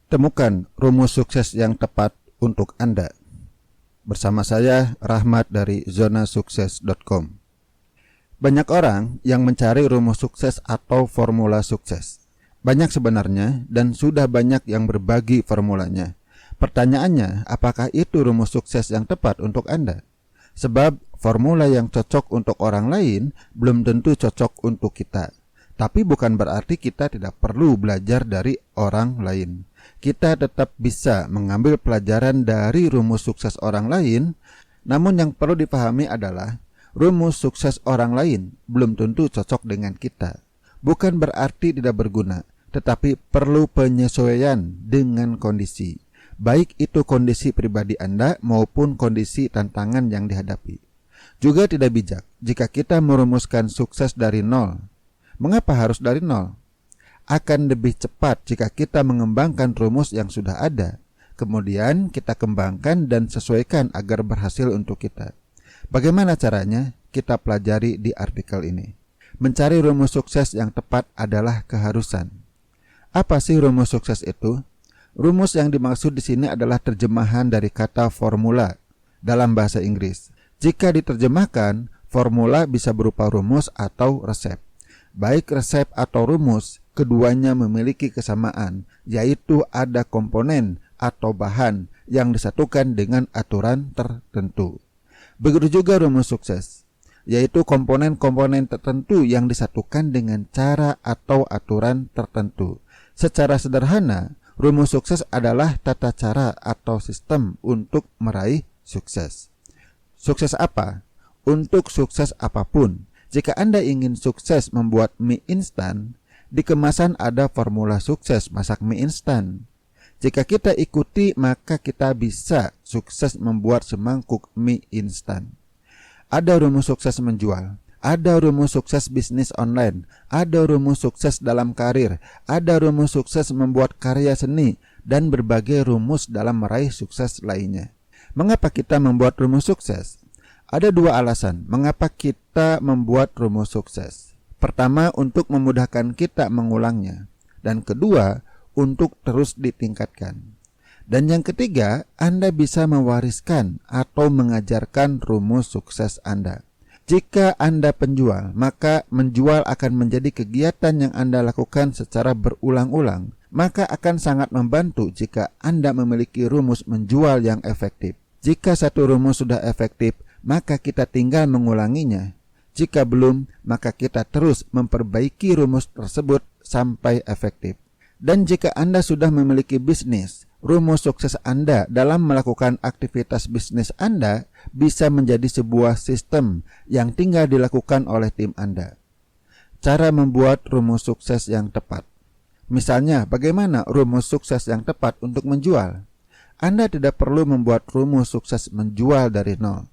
Temukan rumus sukses yang tepat untuk Anda. Bersama saya, Rahmat dari zonasukses.com. Banyak orang yang mencari rumus sukses atau formula sukses. Banyak sebenarnya dan sudah banyak yang berbagi formulanya. Pertanyaannya, apakah itu rumus sukses yang tepat untuk Anda? Sebab formula yang cocok untuk orang lain belum tentu cocok untuk kita. Tapi bukan berarti kita tidak perlu belajar dari orang lain. Kita tetap bisa mengambil pelajaran dari rumus sukses orang lain. Namun yang perlu dipahami adalah rumus sukses orang lain belum tentu cocok dengan kita. Bukan berarti tidak berguna, tetapi perlu penyesuaian dengan kondisi. Baik itu kondisi pribadi Anda maupun kondisi tantangan yang dihadapi. Juga tidak bijak jika kita merumuskan sukses dari nol. Mengapa harus dari nol? Akan lebih cepat jika kita mengembangkan rumus yang sudah ada. Kemudian kita kembangkan dan sesuaikan agar berhasil untuk kita. Bagaimana caranya? Kita pelajari di artikel ini. Mencari rumus sukses yang tepat adalah keharusan. Apa sih rumus sukses itu? Rumus yang dimaksud di sini adalah terjemahan dari kata formula dalam bahasa Inggris. Jika diterjemahkan, formula bisa berupa rumus atau resep. Baik resep atau rumus, keduanya memiliki kesamaan, yaitu ada komponen atau bahan yang disatukan dengan aturan tertentu. Begitu juga rumus sukses, yaitu komponen-komponen tertentu yang disatukan dengan cara atau aturan tertentu. Secara sederhana, rumus sukses adalah tata cara atau sistem untuk meraih sukses. Sukses apa? Untuk sukses apapun. Jika Anda ingin sukses membuat mie instan, di kemasan ada formula sukses masak mie instan. Jika kita ikuti, maka kita bisa sukses membuat semangkuk mie instan. Ada rumus sukses menjual, ada rumus sukses bisnis online, ada rumus sukses dalam karir, ada rumus sukses membuat karya seni, dan berbagai rumus dalam meraih sukses lainnya. Mengapa kita membuat rumus sukses? Ada dua alasan mengapa kita membuat rumus sukses. Pertama, untuk memudahkan kita mengulangnya. Dan kedua, untuk terus ditingkatkan. Dan yang ketiga, Anda bisa mewariskan atau mengajarkan rumus sukses Anda. Jika Anda penjual, maka menjual akan menjadi kegiatan yang Anda lakukan secara berulang-ulang. Maka akan sangat membantu jika Anda memiliki rumus menjual yang efektif. Jika satu rumus sudah efektif, maka kita tinggal mengulanginya. Jika belum, maka kita terus memperbaiki rumus tersebut sampai efektif. Dan jika Anda sudah memiliki bisnis, rumus sukses Anda dalam melakukan aktivitas bisnis Anda bisa menjadi sebuah sistem yang tinggal dilakukan oleh tim Anda. Cara membuat rumus sukses yang tepat. Misalnya, bagaimana rumus sukses yang tepat untuk menjual? Anda tidak perlu membuat rumus sukses menjual dari nol.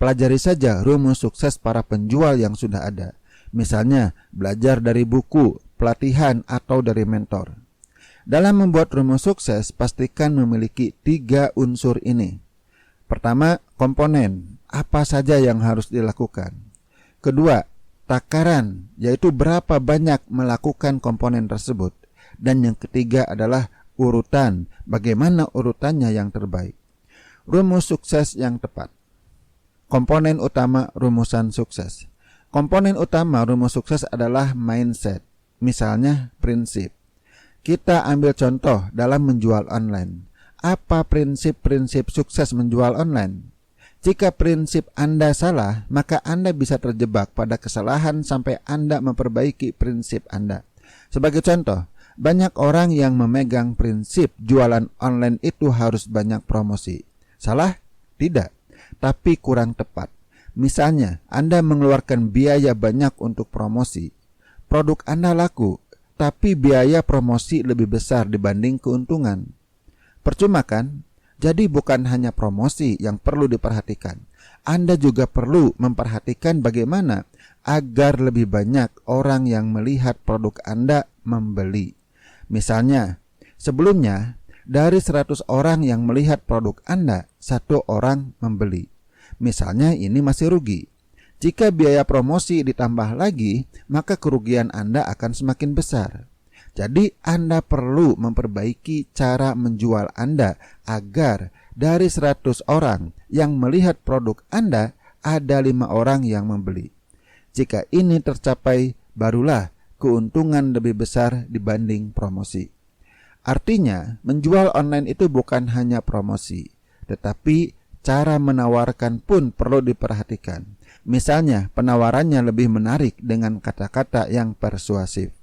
Pelajari saja rumus sukses para penjual yang sudah ada. Misalnya, belajar dari buku, pelatihan, atau dari mentor. Dalam membuat rumus sukses, pastikan memiliki 3 unsur ini. Pertama, komponen. Apa saja yang harus dilakukan? Kedua, takaran, yaitu berapa banyak melakukan komponen tersebut. Dan yang ketiga adalah urutan. Bagaimana urutannya yang terbaik? Rumus sukses yang tepat. Komponen utama rumusan sukses. Komponen utama rumus sukses adalah mindset. Misalnya prinsip. Kita ambil contoh dalam menjual online. Apa prinsip-prinsip sukses menjual online? Jika prinsip Anda salah, maka Anda bisa terjebak pada kesalahan sampai Anda memperbaiki prinsip Anda. Sebagai contoh, banyak orang yang memegang prinsip jualan online itu harus banyak promosi. Salah? Tidak. Tapi kurang tepat. Misalnya, Anda mengeluarkan biaya banyak untuk promosi. Produk Anda laku, tapi biaya promosi lebih besar dibanding keuntungan. Percuma kan? Jadi bukan hanya promosi yang perlu diperhatikan. Anda juga perlu memperhatikan bagaimana agar lebih banyak orang yang melihat produk Anda membeli. Misalnya, sebelumnya dari 100 orang yang melihat produk Anda, 1 orang membeli. Misalnya ini masih rugi. Jika biaya promosi ditambah lagi, maka kerugian Anda akan semakin besar. Jadi Anda perlu memperbaiki cara menjual Anda agar dari 100 orang yang melihat produk Anda, ada 5 orang yang membeli. Jika ini tercapai, barulah keuntungan lebih besar dibanding promosi. Artinya, menjual online itu bukan hanya promosi, tetapi cara menawarkan pun perlu diperhatikan. Misalnya, penawarannya lebih menarik dengan kata-kata yang persuasif.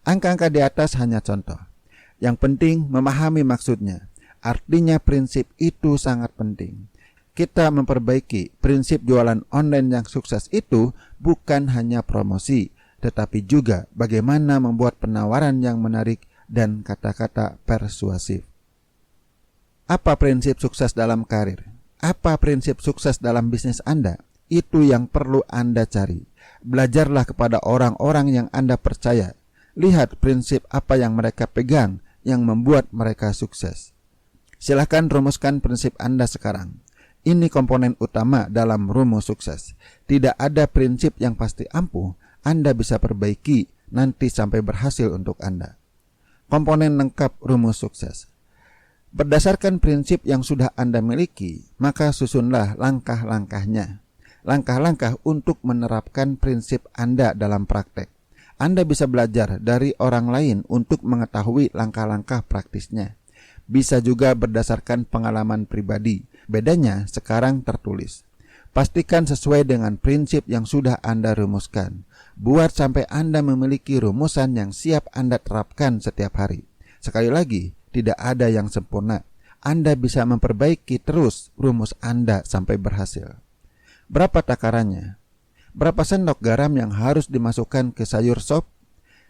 Angka-angka di atas hanya contoh. Yang penting memahami maksudnya. Artinya prinsip itu sangat penting. Kita memperbaiki prinsip jualan online yang sukses itu bukan hanya promosi, tetapi juga bagaimana membuat penawaran yang menarik dan kata-kata persuasif. Apa prinsip sukses dalam karir? Apa prinsip sukses dalam bisnis Anda? Itu yang perlu Anda cari. Belajarlah kepada orang-orang yang Anda percaya. Lihat prinsip apa yang mereka pegang yang membuat mereka sukses. Silahkan rumuskan prinsip Anda sekarang. Ini komponen utama dalam rumus sukses. Tidak ada prinsip yang pasti ampuh. Anda bisa perbaiki nanti sampai berhasil untuk Anda. Komponen lengkap rumus sukses. Berdasarkan prinsip yang sudah Anda miliki, maka susunlah langkah-langkahnya. Langkah-langkah untuk menerapkan prinsip Anda dalam praktek. Anda bisa belajar dari orang lain untuk mengetahui langkah-langkah praktisnya. Bisa juga berdasarkan pengalaman pribadi. Bedanya sekarang tertulis. Pastikan sesuai dengan prinsip yang sudah Anda rumuskan. Buat sampai Anda memiliki rumusan yang siap Anda terapkan setiap hari. Sekali lagi, tidak ada yang sempurna. Anda bisa memperbaiki terus rumus Anda sampai berhasil. Berapa takarannya? Berapa sendok garam yang harus dimasukkan ke sayur sop?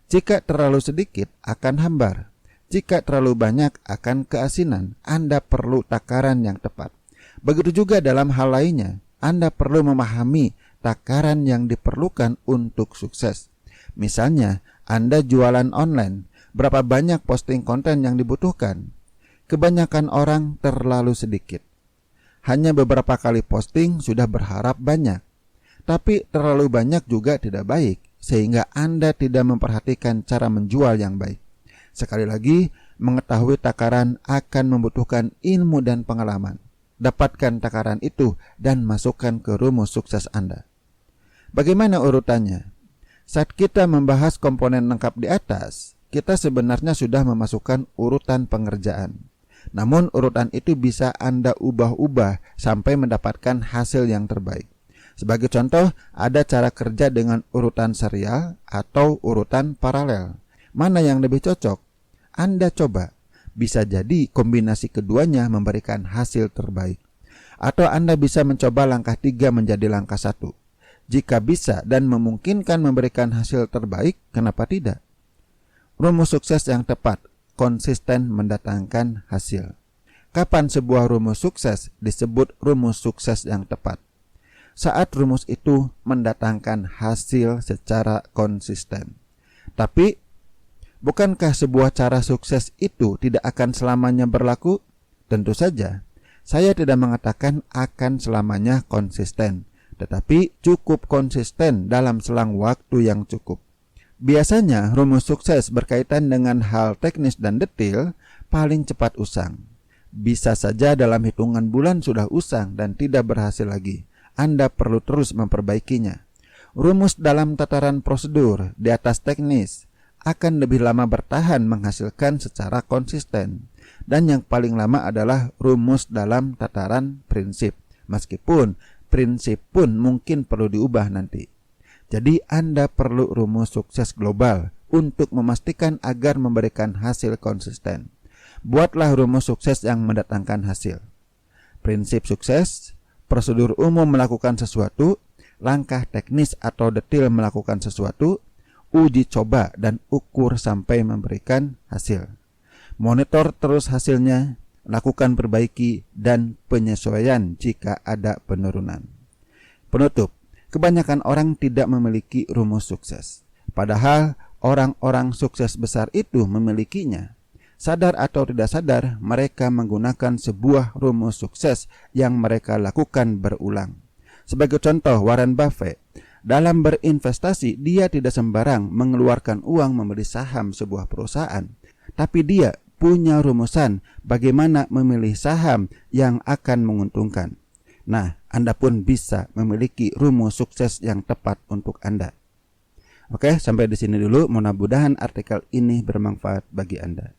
Jika terlalu sedikit akan hambar. Jika terlalu banyak akan keasinan. Anda perlu takaran yang tepat. Begitu juga dalam hal lainnya. Anda perlu memahami takaran yang diperlukan untuk sukses. Misalnya, Anda jualan online. Berapa banyak posting konten yang dibutuhkan? Kebanyakan orang terlalu sedikit. Hanya beberapa kali posting sudah berharap banyak. Tapi terlalu banyak juga tidak baik, sehingga Anda tidak memperhatikan cara menjual yang baik. Sekali lagi, mengetahui takaran akan membutuhkan ilmu dan pengalaman. Dapatkan takaran itu dan masukkan ke rumus sukses Anda. Bagaimana urutannya? Saat kita membahas komponen lengkap di atas, kita sebenarnya sudah memasukkan urutan pengerjaan. Namun urutan itu bisa Anda ubah-ubah sampai mendapatkan hasil yang terbaik. Sebagai contoh, ada cara kerja dengan urutan serial atau urutan paralel. Mana yang lebih cocok? Anda coba. Bisa jadi kombinasi keduanya memberikan hasil terbaik. Atau Anda bisa mencoba langkah 3 menjadi langkah 1. Jika bisa dan memungkinkan memberikan hasil terbaik, kenapa tidak? Rumus sukses yang tepat, konsisten mendatangkan hasil. Kapan sebuah rumus sukses disebut rumus sukses yang tepat? Saat rumus itu mendatangkan hasil secara konsisten. Tapi, bukankah sebuah cara sukses itu tidak akan selamanya berlaku? Tentu saja, saya tidak mengatakan akan selamanya konsisten, tetapi cukup konsisten dalam selang waktu yang cukup. Biasanya, rumus sukses berkaitan dengan hal teknis dan detail paling cepat usang. Bisa saja dalam hitungan bulan sudah usang dan tidak berhasil lagi. Anda perlu terus memperbaikinya. Rumus dalam tataran prosedur di atas teknis akan lebih lama bertahan menghasilkan secara konsisten. Dan yang paling lama adalah rumus dalam tataran prinsip. Meskipun prinsip pun mungkin perlu diubah nanti. Jadi Anda perlu rumus sukses global untuk memastikan agar memberikan hasil konsisten. Buatlah rumus sukses yang mendatangkan hasil. Prinsip sukses, prosedur umum melakukan sesuatu, langkah teknis atau detail melakukan sesuatu, uji coba dan ukur sampai memberikan hasil. Monitor terus hasilnya, lakukan perbaiki dan penyesuaian jika ada penurunan. Penutup, kebanyakan orang tidak memiliki rumus sukses. Padahal orang-orang sukses besar itu memilikinya. Sadar atau tidak sadar, mereka menggunakan sebuah rumus sukses yang mereka lakukan berulang. Sebagai contoh, Warren Buffett Dalam berinvestasi, dia tidak sembarang mengeluarkan uang membeli saham sebuah perusahaan, tapi dia punya rumusan bagaimana memilih saham yang akan menguntungkan. Nah, Anda pun bisa memiliki rumus sukses yang tepat untuk Anda. Oke, sampai di sini dulu. Mudah-mudahan artikel ini bermanfaat bagi Anda.